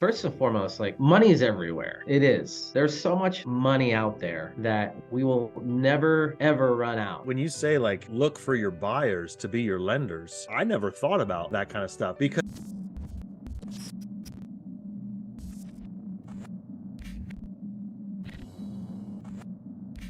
First and foremost, like money is everywhere. It is. There's so much money out there that we will never ever run out. When you say like look for your buyers to be your lenders, I never thought about that kind of stuff because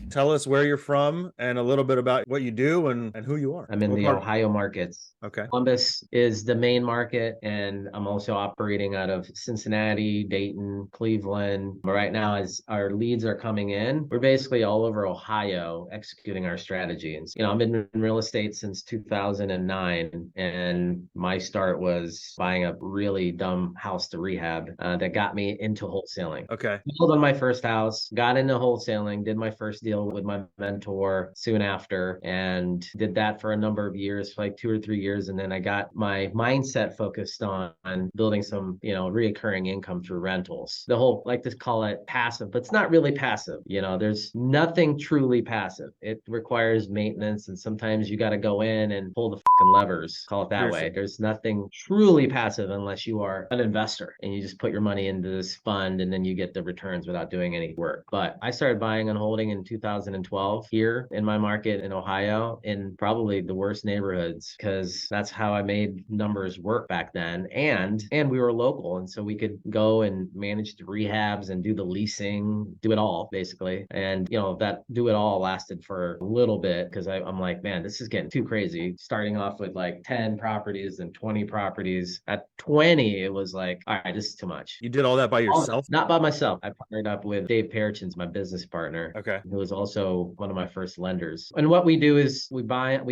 tell us where you're from and a little bit about what you do and who you are. I'm in What the part? Ohio markets. Okay. Columbus is the main market, and I'm also operating out of Cincinnati, Dayton, Cleveland. But right now, as our leads are coming in, we're basically all over Ohio executing our strategy. And I've been in real estate since 2009, and my start was buying a really dumb house to rehab that got me into wholesaling. Okay. Sold on my first house, got into wholesaling, did my first deal with my mentor soon after, and did that for a number of years, for like 2 or 3 years. And then I got my mindset focused on building some, reoccurring income through rentals. The whole, like to call it passive, but it's not really passive. There's nothing truly passive. It requires maintenance, and sometimes you got to go in and pull the fucking levers, call it that way. There's nothing truly passive unless you are an investor and you just put your money into this fund and then you get the returns without doing any work. But I started buying and holding in 2012 here in my market in Ohio, in probably the worst neighborhoods, because that's how I made numbers work back then. And we were local, and so we could go and manage the rehabs and do the leasing, do it all basically. And that do it all lasted for a little bit because I'm like, man, this is getting too crazy. Starting off with like 10 properties and 20 properties. At 20, it was like, all right, this is too much. You did all that by yourself? Not by myself. I partnered up with Dave Perichin's my business partner. Okay. Who was also one of my first lenders. And what we do is we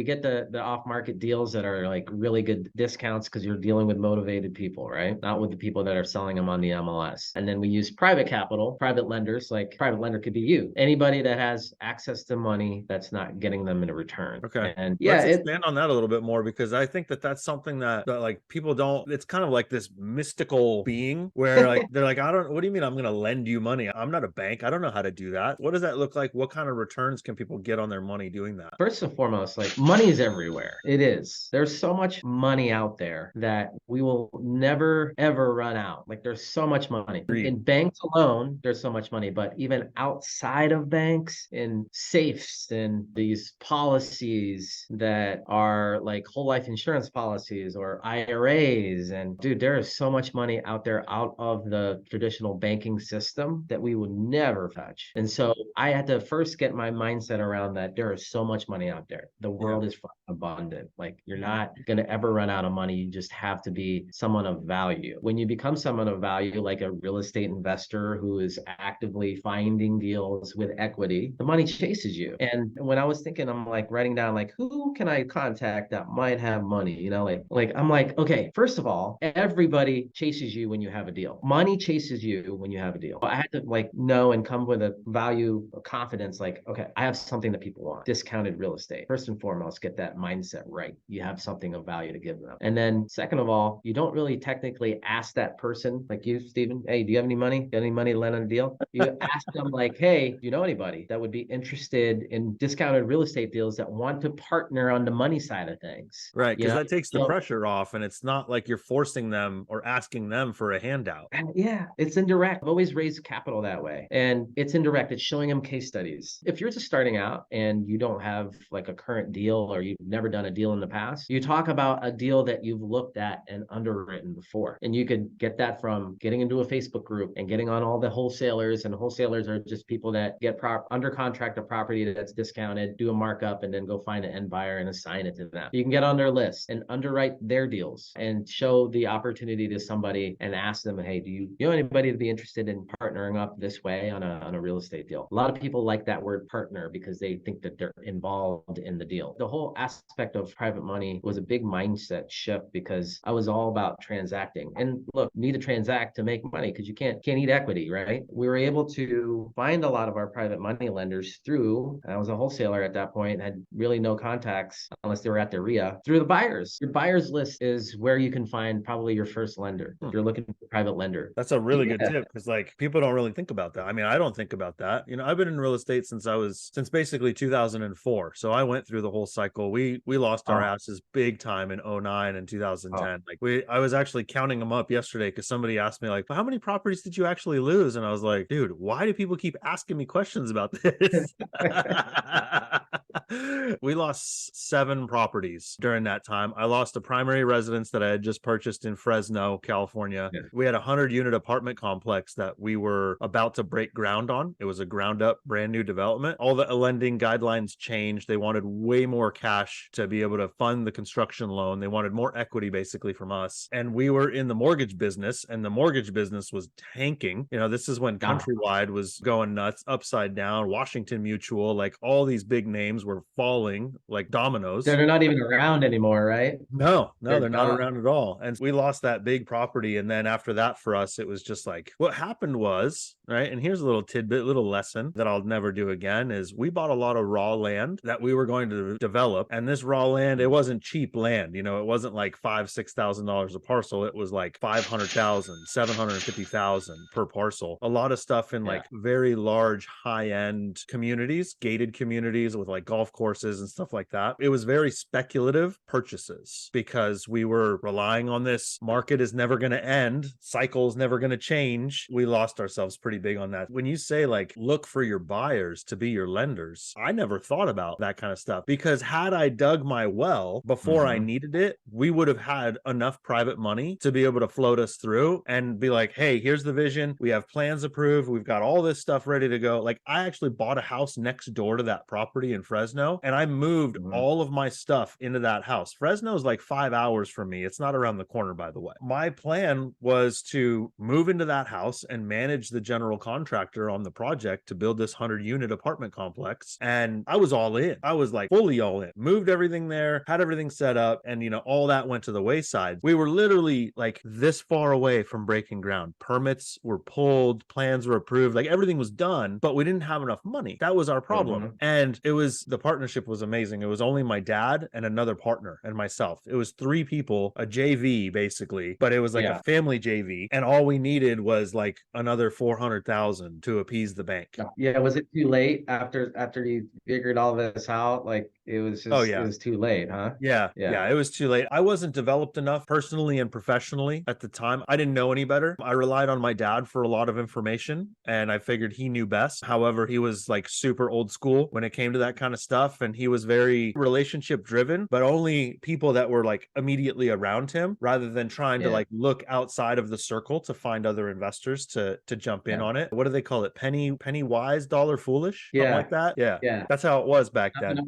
get the off-market deals that are like really good discounts because you're dealing with motivated people, right? Not with the people that are selling them on the MLS. And then we use private capital, private lenders, like private lender could be you. Anybody that has access to money that's not getting them in a return. Okay. And let's expand on that a little bit more, because I think that that's something that like people don't, it's kind of like this mystical being where like they're like, what do you mean I'm going to lend you money? I'm not a bank. I don't know how to do that. What does that look like? What kind of returns can people get on their money doing that? First and foremost, like money is everywhere. It is. There's so much money out there that we will never ever run out. Like there's so much money. In banks alone, there's so much money, but even outside of banks, in safes and these policies that are like whole life insurance policies or IRAs. And dude, there is so much money out there out of the traditional banking system that we would never touch. And so I had to first get my mindset around that there is so much money out there. The world is abundant. Like you're not going to ever run out of money. You just have to be someone of value. When you become someone of value, like a real estate investor who is actively finding deals with equity, the money chases you. And when I was thinking, I'm like writing down like, who can I contact that might have money? Like I'm like, okay, first of all, everybody chases you when you have a deal. Money chases you when you have a deal. I had to like know and come with a value, a confidence, like, okay, I have something that people want. Discounted real estate. First and foremost, get that mindset right. You have something of value to give them. And then second of all, you don't really technically ask that person, like you, Stephen, hey, do you have any money? Got any money to lend on a deal? You ask them like, hey, do you know anybody that would be interested in discounted real estate deals that want to partner on the money side of things? Right, because that takes the pressure off, and it's not like you're forcing them or asking them for a handout. Yeah, it's indirect. I've always raised capital that way. And it's indirect. It's showing them case studies. If you're just starting out and you don't have like a current deal or you've never done a deal in the past, you talk about a deal that you've looked at and underwritten before. And you could get that from getting into a Facebook group and getting on all the wholesalers. And wholesalers are just people that get under contract a property that's discounted, do a markup, and then go find an end buyer and assign it to them. You can get on their list and underwrite their deals and show the opportunity to somebody and ask them, hey, do you know anybody to be interested in partnering up this way on a real estate deal? A lot of people like that word partner because they think that they're involved in the deal. The whole aspect of private money was a big mindset shift because I was all about transacting. And look, you need to transact to make money because you can't eat equity, right? We were able to find a lot of our private money lenders through, I was a wholesaler at that point, had really no contacts unless they were at their RIA, through the buyers. Your buyers list is where you can find probably your first lender. If you're looking for a private lender. That's a really good tip because like people don't really think about that. I mean, I don't think about that. I've been in real estate estate since basically 2004. So I went through the whole cycle. We lost our asses big time in 09 and 2010. Like I was actually counting them up yesterday because somebody asked me like, how many properties did you actually lose? And I was like, dude, why do people keep asking me questions about this? We lost 7 properties during that time. I lost a primary residence that I had just purchased in Fresno, California. Yeah. We had a 100-unit apartment complex that we were about to break ground on. It was a ground up, brand new development. All the lending guidelines changed. They wanted way more cash to be able to fund the construction loan. They wanted more equity basically from us. And we were in the mortgage business, and the mortgage business was tanking. You know, this is when Countrywide was going nuts, Upside Down, Washington Mutual, like all these big names were falling like dominoes. They're not even around anymore, right? No, they're not around at all. And we lost that big property. And then after that, for us, it was just like what happened was, right? And here's a little tidbit, little lesson that I'll never do again is we bought a lot of raw land that we were going to develop. And this raw land, it wasn't cheap land. You know, it wasn't like $5,000-$6,000 a parcel. It was like $500,000, $750,000 per parcel. A lot of stuff in like very large high-end communities, gated communities with like golf courses and stuff like that. It was very speculative purchases because we were relying on this market is never going to end, cycle's never going to change. We lost ourselves pretty big on that. When you say like look for your buyers to be your lenders, I never thought about that kind of stuff because had I dug my well before I needed it, we would have had enough private money to be able to float us through and be like, hey, here's the vision. We have plans approved. We've got all this stuff ready to go. Like I actually bought a house next door to that property in Fresno and I moved all of my stuff into that house. Fresno is like 5 hours from me. It's not around the corner, by the way. My plan was to move into that house and manage the general contractor on the project to build this 100-unit apartment complex. And I was all in. I was like fully all in. Moved everything there, had everything set up, and you know, all that went to the wayside. We were literally like this far away from breaking ground. Permits were pulled, plans were approved, like everything was done, but we didn't have enough money. That was our problem. And the partnership was amazing. It was only my dad and another partner and myself. It was 3 people, a JV basically, but it was like a family JV. And all we needed was like another 400,000 to appease the bank. Yeah. Was it too late after you figured all this out? Like it was just, it was too late, huh? Yeah. It was too late. I wasn't developed enough personally and professionally at the time. I didn't know any better. I relied on my dad for a lot of information and I figured he knew best. However, he was like super old school when it came to that kind of stuff. And he was very relationship driven, but only people that were like immediately around him rather than trying to like look outside of the circle to find other investors to jump in on it. What do they call it? Penny wise, dollar foolish? Something like that. Yeah. That's how it was back then.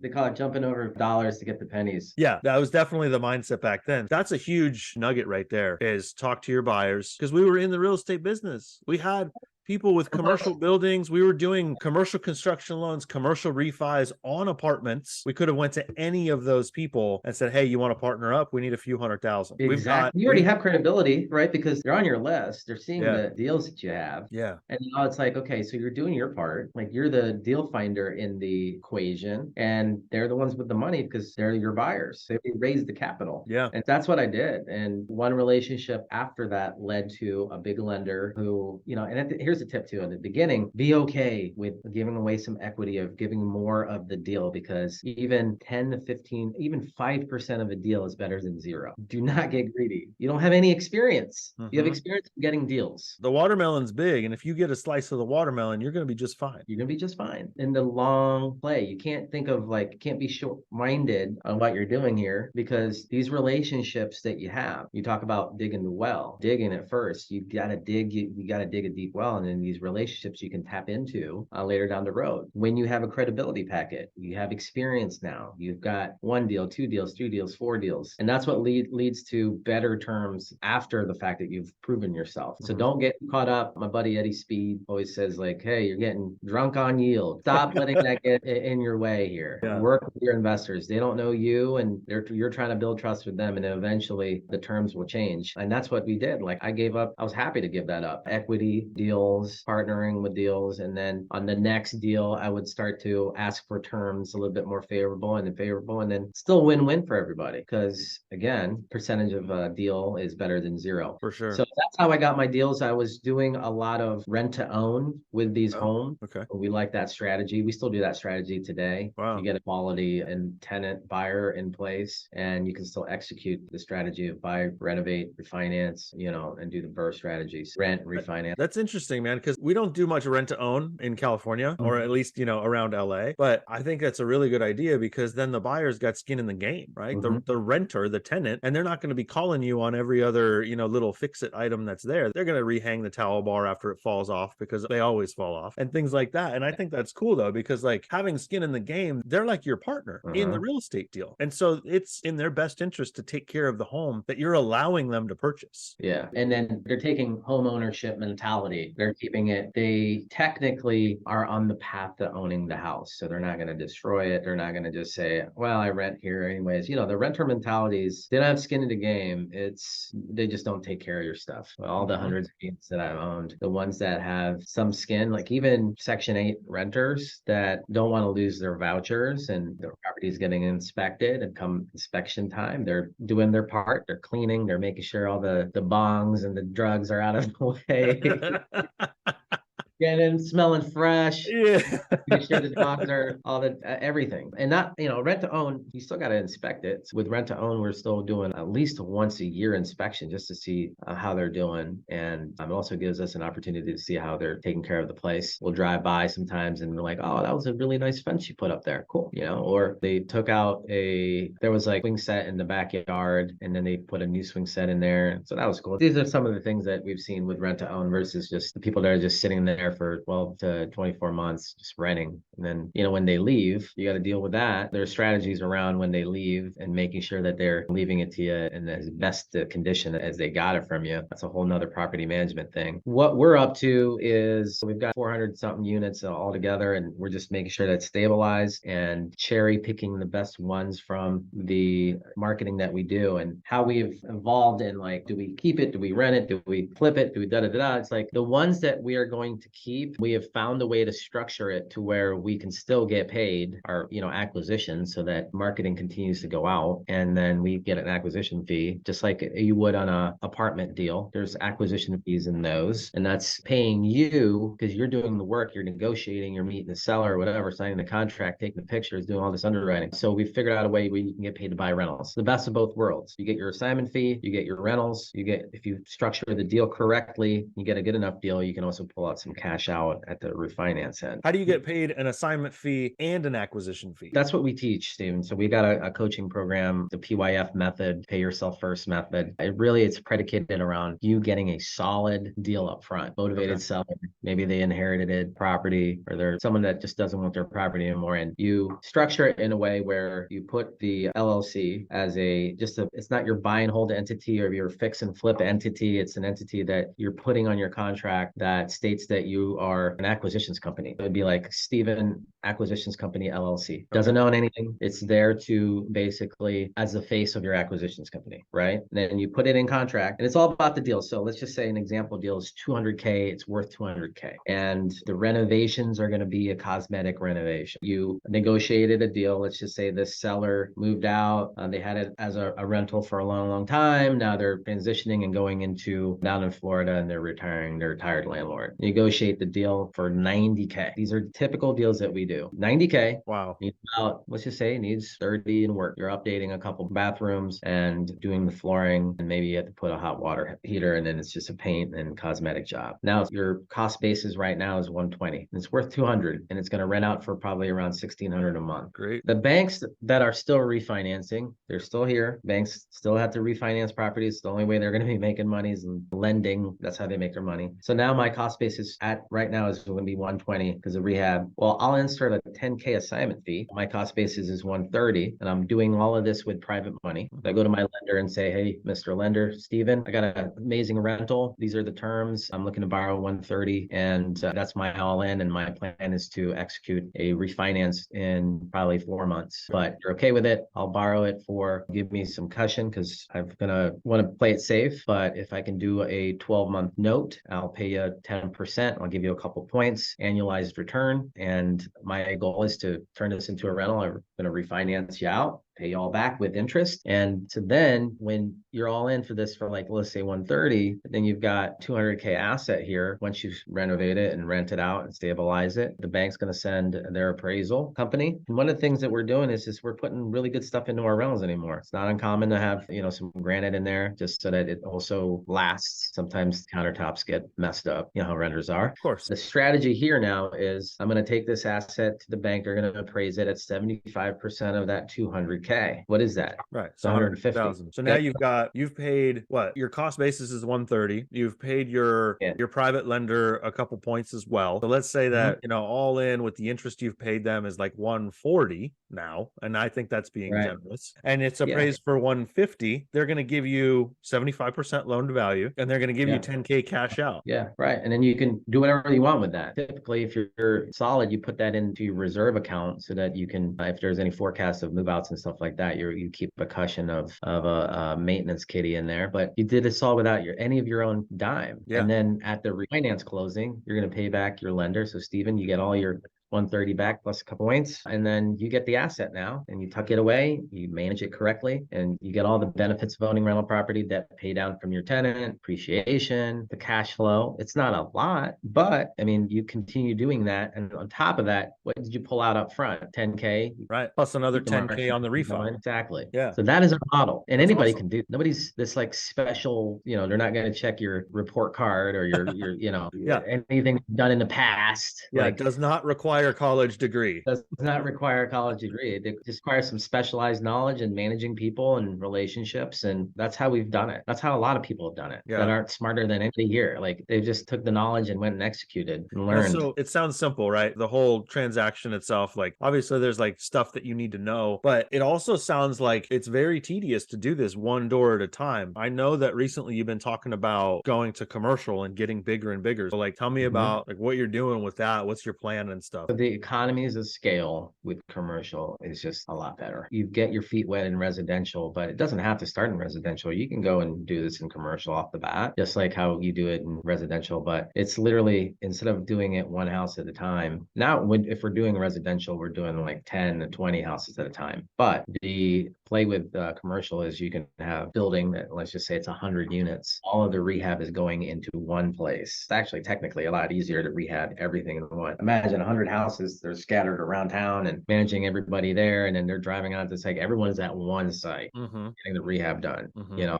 They call it jumping over dollars to get the pennies. Yeah, that was definitely the mindset back then. That's a huge nugget right there is talk to your buyers because we were in the real estate business. We had people with commercial buildings. We were doing commercial construction loans, commercial refis on apartments. We could have went to any of those people and said, hey, you want to partner up? We need a few $100,000. Exactly. You already have credibility, right? Because they're on your list. They're seeing the deals that you have. Yeah. And now it's like, okay, so you're doing your part. Like you're the deal finder in the equation and they're the ones with the money because they're your buyers. They raised the capital. Yeah. And that's what I did. And one relationship after that led to a big lender who, you know, and here's a tip too. In the beginning, be okay with giving away some equity of giving more of the deal because even 10 to 15, even 5% of a deal is better than zero. Do not get greedy. You don't have any experience. You have experience getting deals. The watermelon's big. And if you get a slice of the watermelon, you're going to be just fine. You're going to be just fine. In the long play, you can't think of can't be short-minded on what you're doing here because these relationships that you have, you talk about digging the well, digging it first. You got to dig a deep well and then these relationships you can tap into later down the road. When you have a credibility packet, you have experience now. You've got 1 deal, 2 deals, 3 deals, 4 deals. And that's what leads to better terms after the fact that you've proven yourself. So don't get caught up. My buddy Eddie Speed always says like, hey, you're getting drunk on yield. Stop letting that get in your way here. Work with your investors. They don't know you and you're trying to build trust with them and then eventually the terms will change. And that's what we did. Like I gave up. I was happy to give that up. Equity deal deals, partnering with deals. And then on the next deal, I would start to ask for terms a little bit more favorable and then favorable, and then still win-win for everybody. Because again, percentage of a deal is better than zero. For sure. So that's how I got my deals. I was doing a lot of rent to own with these Oh, homes. okay. We like that strategy. We still do that strategy today. Wow. You get a quality and tenant buyer in place, and you can still execute the strategy of buy, renovate, refinance, and do the BRRRR strategies, rent, refinance. That's interesting, man, because we don't do much rent to own in California, or at least, around LA. But I think that's a really good idea, because then the buyers got skin in the game, right? The renter, the tenant, and they're not going to be calling you on every other, little fix it item that's there. They're going to rehang the towel bar after it falls off, because they always fall off, and things like that. And I think that's cool though, because like having skin in the game, they're like your partner in the real estate deal. And so it's in their best interest to take care of the home that you're allowing them to purchase. Yeah. And then they're taking home ownership mentality. They're keeping it, they technically are on the path to owning the house. So they're not going to destroy it. They're not going to just say, well, I rent here anyways. The renter mentalities, they don't have skin in the game. They just don't take care of your stuff. All the hundreds of units that I've owned, the ones that have some skin, like even Section 8 renters that don't want to lose their vouchers and their property is getting inspected, and come inspection time, they're doing their part. They're cleaning, they're making sure all the bongs and the drugs are out of the way. Getting smelling fresh. Yeah. Make sure the dogs are all the everything. And not, rent to own, you still got to inspect it. With rent to own, we're still doing at least a once a year inspection just to see how they're doing. And it also gives us an opportunity to see how they're taking care of the place. We'll drive by sometimes and we're like, oh, that was a really nice fence you put up there. Cool. Or they took out there was like swing set in the backyard, and then they put a new swing set in there. So that was cool. These are some of the things that we've seen with rent to own versus just the people that are just sitting there for 12 to 24 months just renting. And then, when they leave, you got to deal with that. There's strategies around when they leave and making sure that they're leaving it to you in the best condition as they got it from you. That's a whole nother property management thing. What we're up to is we've got 400 something units all together, and we're just making sure that's stabilized and cherry picking the best ones from the marketing that we do, and how we've evolved in, like, do we keep it? Do we rent it? Do we flip it? Do we da-da-da-da? It's like the ones that we are going to keep, we have found a way to structure it to where we can still get paid our, acquisition, so that marketing continues to go out, and then we get an acquisition fee, just like you would on a apartment deal. There's acquisition fees in those, and that's paying you because you're doing the work, you're negotiating, you're meeting the seller or whatever, signing the contract, taking the pictures, doing all this underwriting. So we figured out a way where you can get paid to buy rentals. The best of both worlds. You get your assignment fee, you get your rentals, if you structure the deal correctly, you get a good enough deal, you can also pull out some cash out at the refinance end. How do you get paid an assignment fee and an acquisition fee? That's what we teach, Steven. So we got a coaching program, the PYF method, pay yourself first method. It's predicated around you getting a solid deal up front. Motivated seller, maybe they inherited property, or they're someone that just doesn't want their property anymore. And you structure it in a way where you put the LLC as it's not your buy and hold entity or your fix and flip entity. It's an entity that you're putting on your contract that states that you are an acquisitions company. It would be like Steven Acquisitions Company LLC. Doesn't own anything. It's there to basically as the face of your acquisitions company, right? And then you put it in contract, and it's all about the deal. So let's just say an example deal is $200K. It's worth $200K, and the renovations are going to be a cosmetic renovation. You negotiated a deal. Let's just say this seller moved out. They had it as a rental for a long, long time. Now they're transitioning and going into down in Florida, and they're retiring. They're a retired landlord. Negotiate the deal for $90K. These are typical deals that we do. $90K. Wow. Let's just say it needs 30 in work. You're updating a couple bathrooms and doing the flooring, and maybe you have to put a hot water heater, and then it's just a paint and cosmetic job. Now your cost basis right now is 120. It's worth 200, and it's going to rent out for probably around 1,600 a month. Great. The banks that are still refinancing, they're still here. Banks still have to refinance properties. The only way they're going to be making money is lending. That's how they make their money. So now my cost basis right now is going to be 120 because of rehab. Well, I'll insert a 10K assignment fee. My cost basis is 130, and I'm doing all of this with private money. I go to my lender and say, hey, Mr. Lender, Steven, I got an amazing rental. These are the terms. I'm looking to borrow 130, and that's my all in. And my plan is to execute a refinance in probably 4 months. But you're okay with it? I'll borrow it give me some cushion because I'm going to want to play it safe. But if I can do a 12-month note, I'll pay you 10% I'll give you a couple points, annualized return. And my goal is to turn this into a rental. I'm going to refinance you out, pay you all back with interest. And so then when you're all in for this for like, let's say 130, then you've got 200K asset here. Once you renovate it and rent it out and stabilize it, the bank's going to send their appraisal company. And one of the things that we're doing is we're putting really good stuff into our rentals anymore. It's not uncommon to have, some granite in there just so that it also lasts. Sometimes countertops get messed up, how renters are. Of course. The strategy here now is I'm going to take this asset to the bank. They're going to appraise it at 75% of that 200K. What is that? Right. It's 150,000. So now you've paid what? Your cost basis is 130. You've paid your private lender a couple points as well. So let's say that, all in with the interest you've paid them is like 140 now. And I think that's being generous. And it's appraised for 150. They're going to give you 75% loan to value, and they're going to give you 10K cash out. Yeah, right. And then you can do whatever you want with that. Typically, if you're solid, you put that into your reserve account so that you can, if there's any forecast of move outs and stuff like that, you keep a cushion of a maintenance kitty in there. But you did this all without any of your own dime. Yeah. And then at the refinance closing, you're going to pay back your lender. So Stephen, you get all your 130 back plus a couple points, and then you get the asset now, and you tuck it away, you manage it correctly, and you get all the benefits of owning rental property, debt pay down from your tenant, appreciation, the cash flow. It's not a lot, but I mean, you continue doing that, and on top of that, what did you pull out up front? 10K, right? Plus another 10K on the refi. Exactly. Yeah. So that is our model, and That's anybody awesome. can do. Nobody's this like special. They're not going to check your report card or your anything done in the past. Yeah, it does not require college degree. Does not require a college degree. It requires some specialized knowledge in managing people and relationships. And that's how we've done it. That's how a lot of people have done it that aren't smarter than anybody here. Like they just took the knowledge and went and executed and learned. So it sounds simple, right? The whole transaction itself, like obviously there's like stuff that you need to know, but it also sounds like it's very tedious to do this one door at a time. I know that recently you've been talking about going to commercial and getting bigger and bigger. So like tell me about like what you're doing with that. What's your plan and stuff? The economies of scale with commercial is just a lot better. You get your feet wet in residential, but it doesn't have to start in residential. You can go and do this in commercial off the bat, just like how you do it in residential. But it's literally, instead of doing it one house at a time, now if we're doing residential, we're doing like 10 to 20 houses at a time. But the play with commercial is you can have building that, let's just say it's 100 units. All of the rehab is going into one place. It's actually technically a lot easier to rehab everything in one. Imagine 100 houses, they're scattered around town and managing everybody there, and then they're driving on to say everyone's at one site getting the rehab done.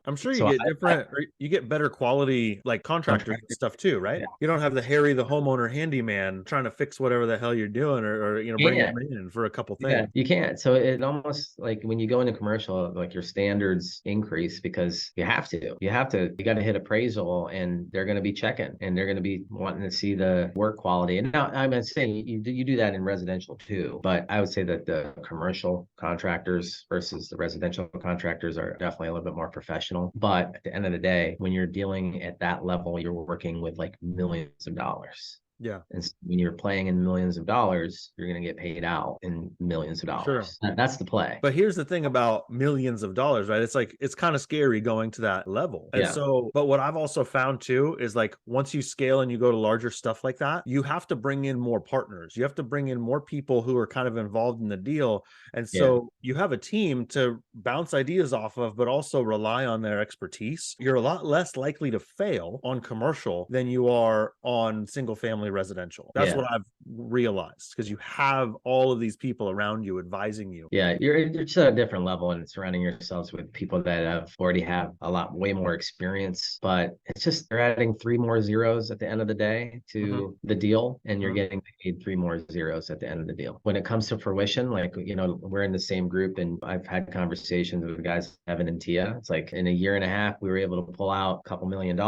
I'm sure you get you get better quality like contractors and stuff too, right? You don't have the Harry the homeowner handyman trying to fix whatever the hell you're doing or bring them in for a couple things. You can't. So it almost like when you go into commercial, like your standards increase because you got to hit appraisal, and they're going to be checking, and they're going to be wanting to see the work quality. And now I'm saying you do that in residential too, but I would say that the commercial contractors versus the residential contractors are definitely a little bit more professional. But at the end of the day, when you're dealing at that level, you're working with like millions of dollars. Yeah. And when you're playing in millions of dollars, you're going to get paid out in millions of dollars. Sure. That's the play. But here's the thing about millions of dollars, right? It's like, it's kind of scary going to that level. And so, but what I've also found too, is like, once you scale and you go to larger stuff like that, you have to bring in more partners. You have to bring in more people who are kind of involved in the deal. And so you have a team to bounce ideas off of, but also rely on their expertise. You're a lot less likely to fail on commercial than you are on single family residential. That's what I've realized, because you have all of these people around you advising you. Yeah, you're just at a different level and surrounding yourselves with people that already have way more experience. But it's just they're adding 3 more zeros at the end of the day to the deal, and you're getting paid 3 more zeros at the end of the deal. When it comes to fruition, like we're in the same group, and I've had conversations with guys, Evan and Tia. It's like in a year and a half, we were able to pull out a couple $1 million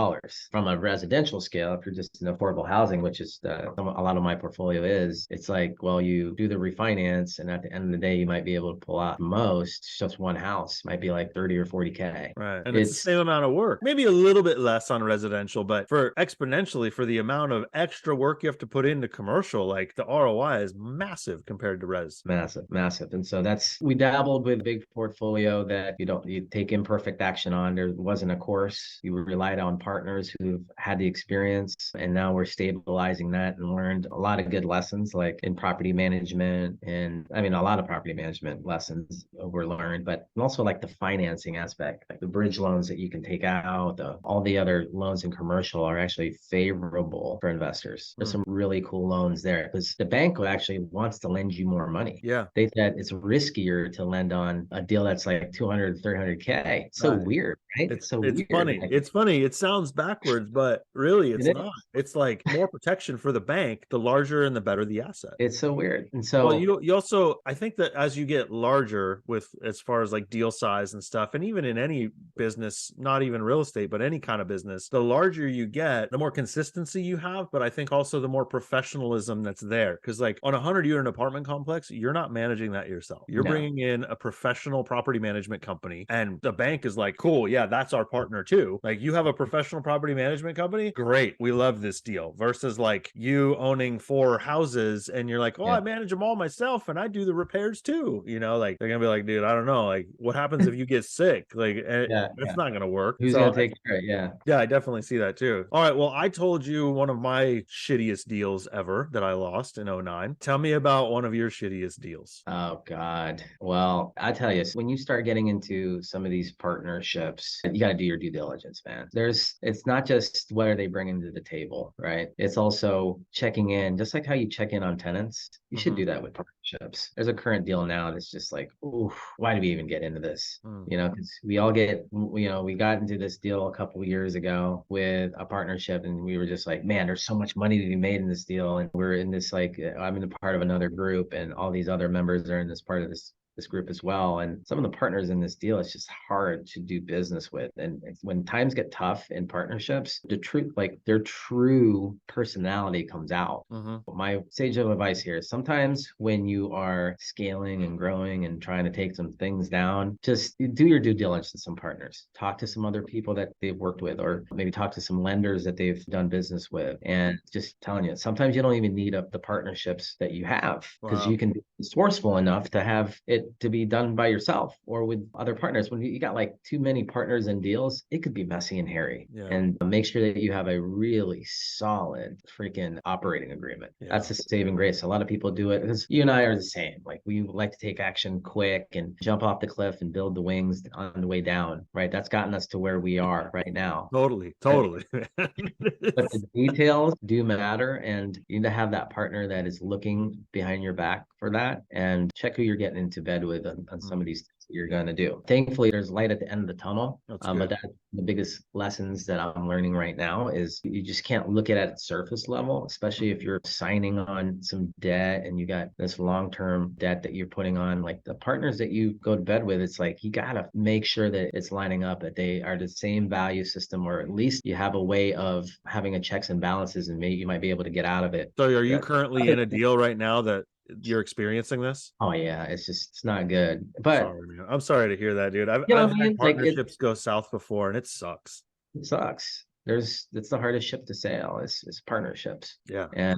from a residential scale. If you're just in affordable housing, which is a lot of my portfolio is, it's like, well, you do the refinance, and at the end of the day, you might be able to pull out most, just one house might be like 30 or 40K. Right. And it's the same amount of work, maybe a little bit less on residential, but for exponentially for the amount of extra work you have to put into commercial, like the ROI is massive compared to res. Massive. And so we dabbled with a big portfolio that you take imperfect action on. There wasn't a course. You relied on partners who've had the experience, and now we're stabilizing utilizing that and learned a lot of good lessons, like in property management. And I mean, a lot of property management lessons were learned, but also like the financing aspect, like the bridge loans that you can take out, all the other loans in commercial are actually favorable for investors. There's some really cool loans there because the bank actually wants to lend you more money. Yeah. They said it's riskier to lend on a deal that's like 200, 300K. It's so weird, right? It's so it's weird. funny. Like, It's funny. It sounds backwards, but really it's it not. is. It's like more protection for the bank, the larger and the better the asset. It's so weird. And Well, so, you also, I think that as you get larger with as far as like deal size and stuff, and even in any business, not even real estate, but any kind of business, the larger you get, the more consistency you have, but I think also the more professionalism that's there. Because like on a 100-unit apartment complex, you're not managing that yourself. You're no. bringing in a professional property management company, and the bank is like, cool, yeah, that's our partner too. Like you have a professional property management company, great, we love this deal. Versus like you owning 4 houses and you're like, oh, Yeah. I manage them all myself and I do the repairs too. You know, like they're gonna be like, dude, I don't know, like what happens if you get sick? Like Yeah. it's not gonna work. Who's So going to take care of it? Yeah. yeah, I definitely see that too. All right, well, I told you one of my shittiest deals ever that I lost in '09. Tell me about one of your shittiest deals. Oh God. Well, I tell you, when you start getting into some of these partnerships, you got to do your due diligence, man. It's not just what are they bringing to the table, right? It's also checking in, just like how you check in on tenants. You should do that with partnerships. There's a current deal now that's just like, ooh, why do we even get into this? You know, because we all get, we got into this deal a couple of years ago with a partnership, and we were just like, man, there's so much money to be made in this deal, and we're in this like, I'm in a part of another group, and all these other members are in this part of this group as well. And some of the partners in this deal, it's just hard to do business with. And when times get tough in partnerships, the truth, like their true personality comes out. My sage of advice here is sometimes when you are scaling and growing and trying to take some things down, just do your due diligence to some partners. Talk to some other people that they've worked with, or maybe talk to some lenders that they've done business with. And just telling you, sometimes you don't even need the partnerships that you have because you can be resourceful enough to have it to be done by yourself or with other partners. When you got like too many partners and deals, it could be messy and hairy. And make sure that you have a really solid freaking operating agreement. That's a saving grace. A lot of people do it because you and I are the same. Like we like to take action quick and jump off the cliff and build the wings on the way down, right? That's gotten us to where we are right now. Totally. But the details do matter, and you need to have that partner that is looking behind your back for that, and check who you're getting into bed with on some of these things that you're going to do. Thankfully, there's light at the end of the tunnel. But that's the biggest lessons that I'm learning right now is you just can't look at it at surface level, especially if you're signing on some debt and you got this long-term debt that you're putting on. Like the partners that you go to bed with, it's like you got to make sure that it's lining up, that they are the same value system, or at least you have a way of having a checks and balances, and maybe you might be able to get out of it. So are you currently in a deal right now that you're experiencing this? Oh yeah, it's not good. But sorry, man. I'm sorry to hear that, dude. I've I had mean? Like partnerships go south before, and it sucks. it sucks. It's the hardest ship to sail is partnerships. Yeah. And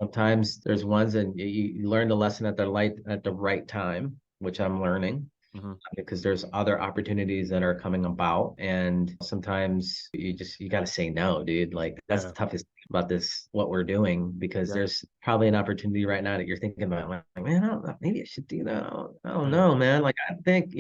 sometimes there's ones that you learn the lesson at the right time, which I'm learning. Because there's other opportunities that are coming about, and sometimes you got to say no, dude. Like that's the toughest thing about this, what we're doing, because there's probably an opportunity right now that you're thinking about, like, man, I don't know, maybe I should do that. I don't know, man. Like I think,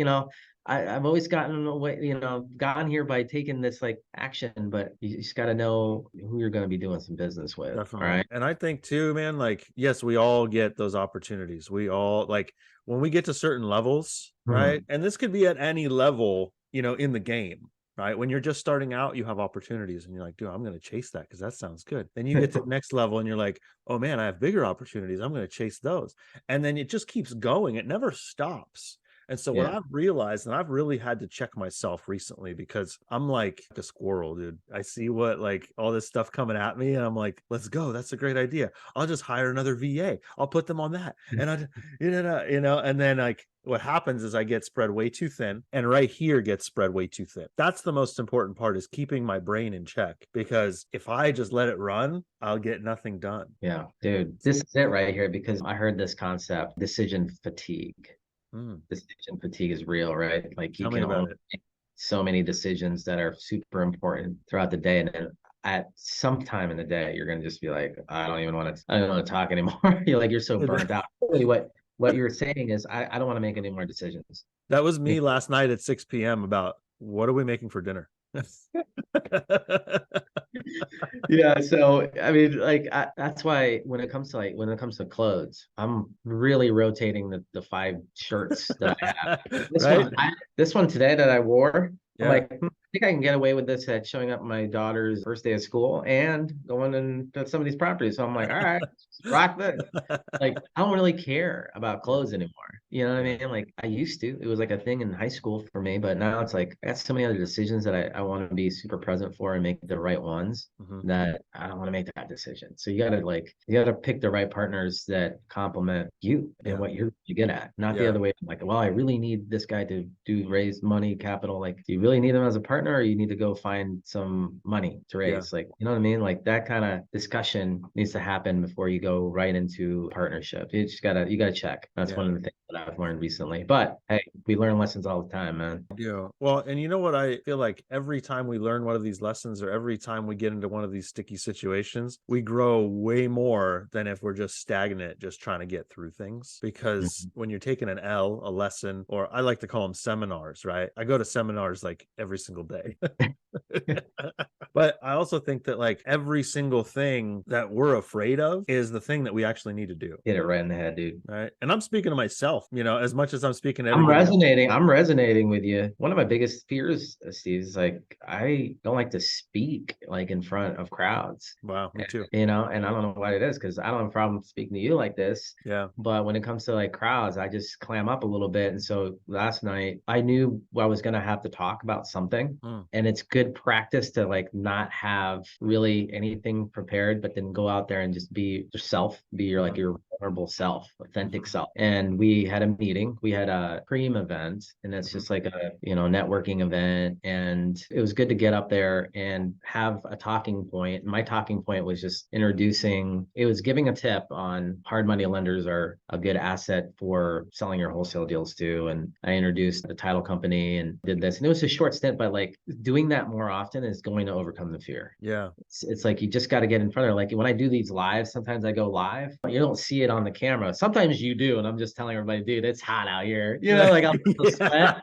I've always gotten away, gotten here by taking this like action, but you just got to know who you're going to be doing some business with. Definitely. All right. And I think too, man, like, yes, we all get those opportunities. We all like when we get to certain levels, right? And this could be at any level, in the game, right? When you're just starting out, you have opportunities and you're like, dude, I'm going to chase that because that sounds good. Then you get to the next level and you're like, oh man, I have bigger opportunities. I'm going to chase those. And then it just keeps going. It never stops. And so what I've realized, and I've really had to check myself recently, because I'm like a squirrel, dude. I see what like all this stuff coming at me, and I'm like, let's go. That's a great idea. I'll just hire another VA. I'll put them on that. And and then like what happens is I get spread way too thin, and right here gets spread way too thin. That's the most important part, is keeping my brain in check, because if I just let it run, I'll get nothing done. Yeah, dude, this is it right here, because I heard this concept, decision fatigue. Decision fatigue is real, right? Like you can only make so many decisions that are super important throughout the day. And then at some time in the day, you're going to just be like, I don't want to talk anymore. You're so burnt out. Really, what you're saying is, I don't want to make any more decisions. That was me last night at 6 p.m. about what are we making for dinner? Yeah, so I mean, that's why when it comes to clothes, I'm really rotating the five shirts that I have. This Right? one, this one today that I wore, I'm Yeah. like, I think I can get away with this at showing up my daughter's first day of school and going into some of these properties. So I'm like, all right, rock this. Like, I don't really care about Yeah. clothes anymore. You know what I Yeah. mean? Like, I used to. It was like a thing in high school for me, but now it's like I got so many other decisions that I want to be super present for and make the right ones, Mhm. that I don't want to make that decision. So you gotta pick the right partners that complement you and Yeah. what you're really good at, not the Yeah. other way. Like, well, I really need this guy to raise money, capital. Like, do you really need them as a partner, or you need to go find some money to Yeah. raise? Like, you know what I mean? Like, that kind of discussion needs to happen before you go right into partnership. You gotta check. That's Yeah. one of the things that I've learned recently. But hey, we learn lessons all the time, man. Yeah. Well, and you know what? I feel like every time we learn one of these lessons or every time we get into one of these sticky situations, we grow way more than if we're just stagnant, just trying to get through things. Because Mhm. when you're taking an L, a lesson, or I like to call them seminars, right? I go to seminars like every single day. But I also think that like every single thing that we're afraid of is the thing that we actually need to do. Hit it right in the head, dude. Right. And I'm speaking to myself, as much as I'm speaking to I'm everybody else. resonating. I'm resonating with you. One of my biggest fears, Steve, is like I don't like to speak like in front of crowds. Wow, me too. And I don't know what it is because I don't have a problem speaking to you like this. Yeah. But when it comes to like crowds, I just clam up a little bit. And so last night I knew I was gonna have to talk about something. Mm, And it's good practice to like not have really anything prepared, but then go out there and just be yourself, be uh-huh, your vulnerable self, authentic mhm, self. And we had a meeting. We had a cream event, and it's mhm, just like a networking event. And it was good to get up there and have a talking point. My talking point was just introducing. It was giving a tip on hard money lenders are a good asset for selling your wholesale deals to. And I introduced the title company and did this. And it was a short stint, but like doing that more often is going to overcome the fear. yeah. It's like you just got to get in front of it. Like when I do these lives, sometimes I go live. You don't see it on the camera. Sometimes you do, and I'm just telling everybody, dude, it's hot out here. Like I'll sweat,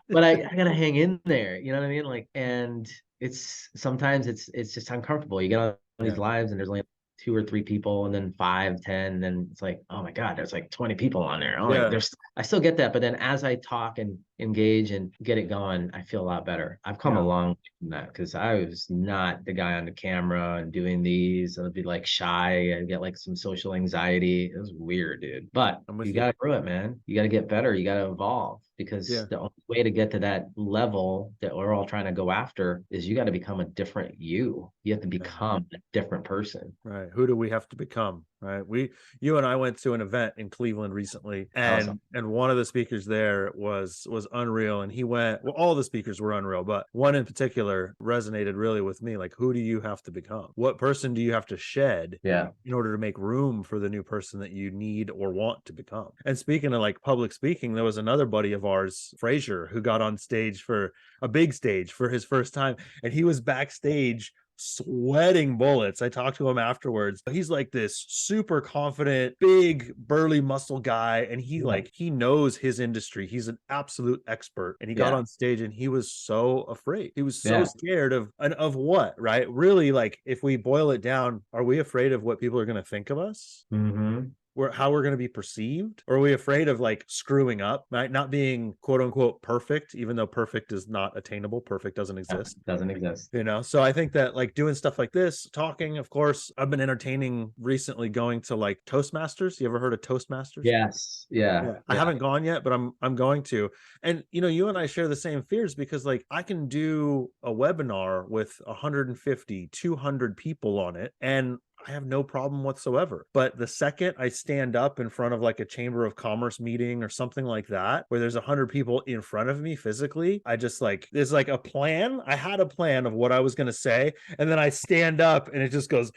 but I gotta hang in there. You know what I mean? Like, and it's sometimes it's just uncomfortable. You get on these Yeah. lives, and there's only two or three people, and then 5, 10, and then it's like, oh my God, there's like 20 people on there. Oh, like Yeah. there's I still get that, but then as I talk and engage and get it going, I feel a lot better. I've come a Yeah. long way from that because I was not the guy on the camera and doing these. I'd be like shy and get like some social anxiety. It was weird, dude. But I'm you with you. gotta grow it, man. You gotta get better. You gotta evolve because Yeah. the only way to get to that level that we're all trying to go after is you got to become a different you. You have to Yeah. become a different person. Right. Who do we have to become? Right. You and I went to an event in Cleveland recently, Awesome. and one of the speakers there was unreal. And he went, well, all the speakers were unreal, but one in particular resonated really with me. Like, who do you have to become? What person do you have to shed Yeah. in order to make room for the new person that you need or want to become? And speaking of like public speaking, there was another buddy of ours, Frazier, who got on stage for a big stage for his first time, and he was backstage sweating bullets. I talked to him afterwards. He's like this super confident, big, burly muscle guy, and he knows his industry. He's an absolute expert. And he got Yeah. on stage and he was so afraid. He was so Yeah. scared of what, right? Really, like if we boil it down, are we afraid of what people are going to think of us? Mm-hmm. How we're going to be perceived? Or are we afraid of like screwing up, right? Not being quote unquote perfect, even though perfect is not attainable. Perfect doesn't exist. Doesn't exist. So I think that like doing stuff like this, talking, of course, I've been entertaining recently going to like Toastmasters. You ever heard of Toastmasters? Yes. Yeah. I haven't gone yet, but I'm going to. And you and I share the same fears because like I can do a webinar with 150, 200 people on it, and I have no problem whatsoever. But the second I stand up in front of like a chamber of commerce meeting or something like that, where there's 100 people in front of me physically, I just like, there's like a plan. I had a plan of what I was going to say. And then I stand up and it just goes,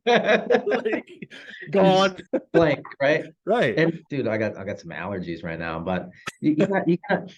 Like, go on. Blank, right? Right. And dude, I got some allergies right now, but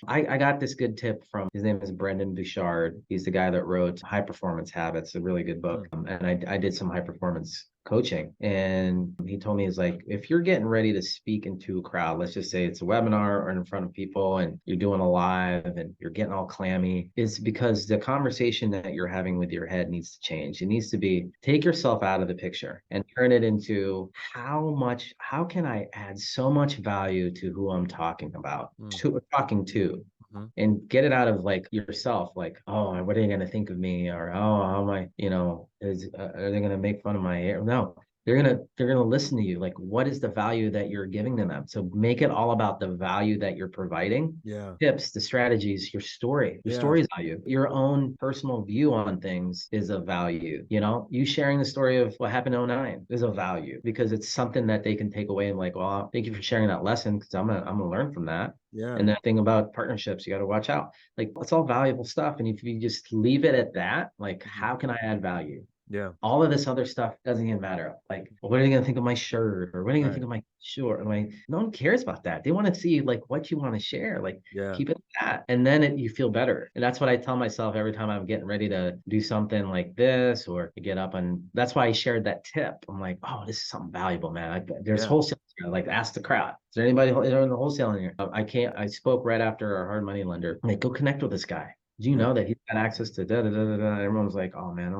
I got this good tip from, his name is Brendan Bouchard. He's the guy that wrote High Performance Habits, a really good book. Mm, And I did some high performance coaching, and he told me, he's like, if you're getting ready to speak into a crowd, let's just say it's a webinar or in front of people, and you're doing a live and you're getting all clammy, it's because the conversation that you're having with your head needs to change. It needs to be, take yourself out of the picture and turn it into, how can I add so much value to who I'm talking about, mm, to talking to, mhm. and get it out of like yourself, like, oh, what are they going to think of me, or oh, how am I, are they going to make fun of my hair? No, they're going to listen to you. Like, what is the value that you're giving to them? So make it all about the value that you're providing. Yeah. Tips, the strategies, your Yeah. story's value, your own personal view on things is a value. You sharing the story of what happened in '09 is a value, because it's something that they can take away and like, well, thank you for sharing that lesson, because I'm gonna learn from that. Yeah. And that thing about partnerships, you got to watch out. Like, it's all valuable stuff. And if you just leave it at that, like, Mhm. how can I add value? Yeah. All of this other stuff doesn't even matter. Like, what are they gonna think of my shirt, or what are they gonna Right. think of my short? And like, no one cares about that. They want to see like what you want to share. Like, Yeah. keep it at that, and then you feel better. And that's what I tell myself every time I'm getting ready to do something like this, or to get up. And that's why I shared that tip. I'm like, oh, this is something valuable, man. There's Yeah. wholesale. Like, ask the crowd. Is there anybody in the wholesale in here? I can't. I spoke right after our hard money lender. I'm like, go connect with this guy. Do you Yeah. know that he's got access to da da da da da? Everyone's like, oh man,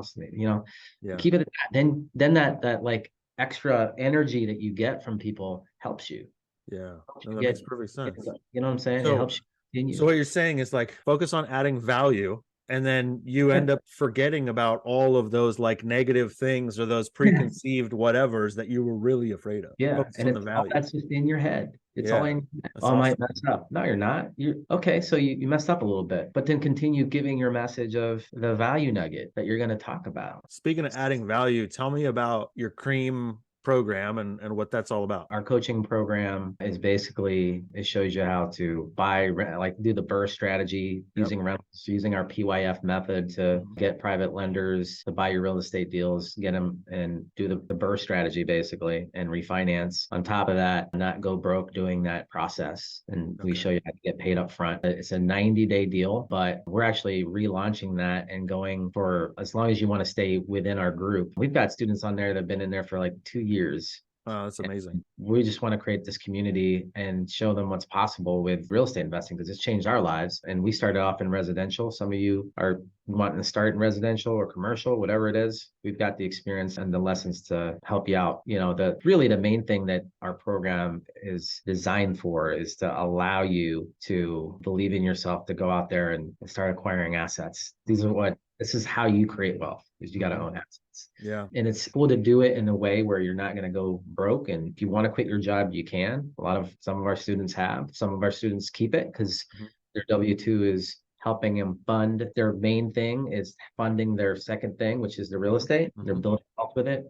Yeah. keep it at that. Then that like extra energy that you get from people helps you. Yeah. Helps No, you that makes get, perfect sense. you know what I'm saying? It So helps you So continue. what you're saying is like focus on adding value, and then you Yeah. end up forgetting about all of those like negative things or those Yeah. preconceived whatevers that you were really afraid of. Yeah. Focus And on the it's all value. that's just in your head. It's all Yeah, in. that's Oh, I might awesome. mess up. No, you're not. You're okay. So you messed up a little bit, but then continue giving your message of the value nugget that you're going to talk about. Speaking of adding value, tell me about your cream program and what that's all about. Our coaching program is basically, it shows you how to buy, like, do the burst strategy Yep. using rentals, using our PYF method to Mhm. get private lenders to buy your real estate deals, get them and do the burst strategy basically, and refinance. On top of that, not go broke doing that process. And we Okay. show you how to get paid up front. It's a 90-day deal, but we're actually relaunching that and going for as long as you want to stay within our group. We've got students on there that have been in there for like 2 years. Oh, that's amazing. We just want to create this community and show them what's possible with real estate investing, because it's changed our lives. And we started off in residential. Some of you are wanting to start in residential or commercial, whatever it is. We've got the experience and the lessons to help you out. The main thing that our program is designed for is to allow you to believe in yourself, to go out there and start acquiring assets. Mhm. This is how you create wealth, is you got to Mhm. own assets. Yeah. And it's cool to do it in a way where you're not going to go broke. And if you want to quit your job, you can. Some of our students have. Some of our students keep it because Mhm. their W-2 is helping them fund. Their main thing is funding their second thing, which is the real estate. They're Mhm. building wealth with it.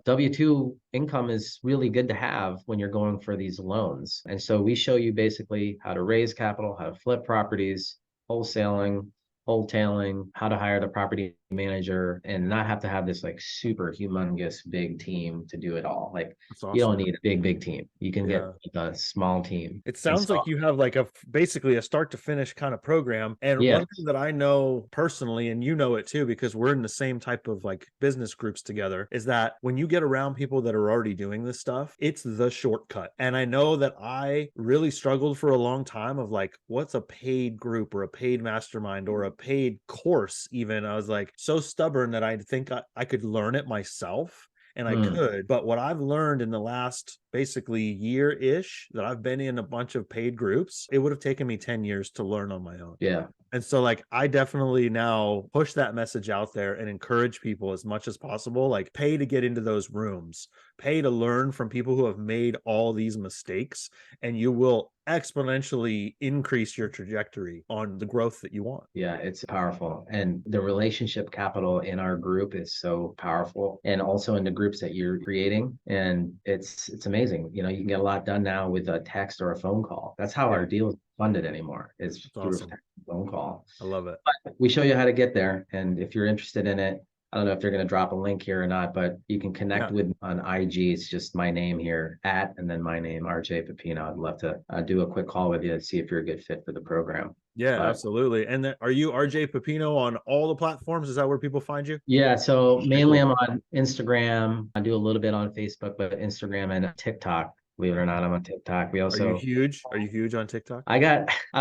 W-2 income is really good to have when you're going for these loans. And so we show you basically how to raise capital, how to flip properties, wholesaling, wholetailing, how to hire the property manager, and not have to have this like super humongous big team to do it all. Like, That's you don't awesome. need a big team. You can get Yeah. a small team. It And sounds so, like you have like basically a start to finish kind of program. And yeah, one thing that I know personally, and you know it too, because we're in the same type of like business groups together, is that when you get around people that are already doing this stuff, it's the shortcut. And I know that I really struggled for a long time of like, what's a paid group or a paid mastermind or a paid course, even. I was like so stubborn that I think I could learn it myself. And I could, but what I've learned in the last basically year-ish that I've been in a bunch of paid groups, it would have taken me 10 years to learn on my own. yeah, And so like I definitely now push that message out there and encourage people as much as possible, like pay to get into those rooms, pay to learn from people who have made all these mistakes, and you will exponentially increase your trajectory on the growth that you want. yeah, it's powerful. And the relationship capital in our group is so powerful, and also in the groups that you're creating. And it's amazing. You can get a lot done now with a text or a phone call. That's how Yeah, our deals funded anymore, is that's through a awesome. text and phone call. I love it. We show you how to get there. And if you're interested in it, I don't know if they're going to drop a link here or not, but you can connect with me on IG. It's just my name here, at, and then my name, RJ Pepino. I'd love to do a quick call with you to see if you're a good fit for the program. Yeah, But absolutely. And then are you RJ Pepino on all the platforms? Is that where people find you? yeah, so Okay, mainly cool. I'm on Instagram. I do a little bit on Facebook, but Instagram and TikTok. Believe it or not, I'm on TikTok. We Are you also huge? Are you huge on TikTok? I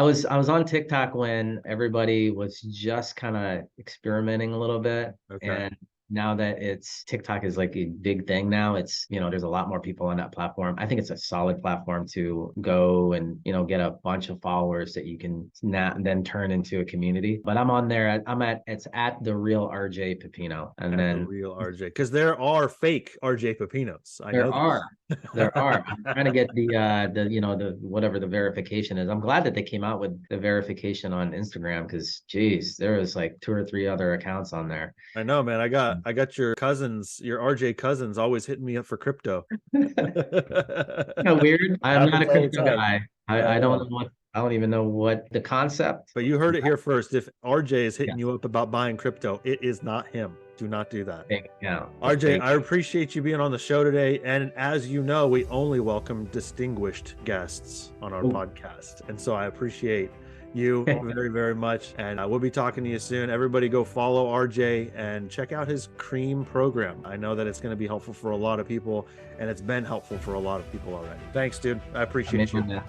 was on TikTok when everybody was just kind of experimenting a little bit. Okay. And now that it's TikTok is like a big thing now, it's, there's a lot more people on that platform. I think it's a solid platform to go and, get a bunch of followers that you can then turn into a community. But I'm on there. It's at the real RJ Pepino. And At the then real RJ, because there are fake RJ Pepinos. I there know are. this. There are. I'm trying to get the whatever the verification is. I'm glad that they came out with the verification on Instagram because geez, there was like 2 or 3 other accounts on there. I know, man. I got your cousins, your RJ cousins always hitting me up for crypto. Weird. I'm not Happens a all the crypto time. guy. I I don't know. know I don't even know what the concept. But you heard it here first. If RJ is Yeah, hitting you up about buying crypto, it is not him. Do not do that. fake account. RJ, Fake. I appreciate you being on the show today. And as you know, we only welcome distinguished guests on our podcast. And so I appreciate you very, very much. And we'll be talking to you soon. Everybody go follow RJ and check out his cream program. I know that it's going to be helpful for a lot of people, and it's been helpful for a lot of people already. Thanks, dude. I appreciate you.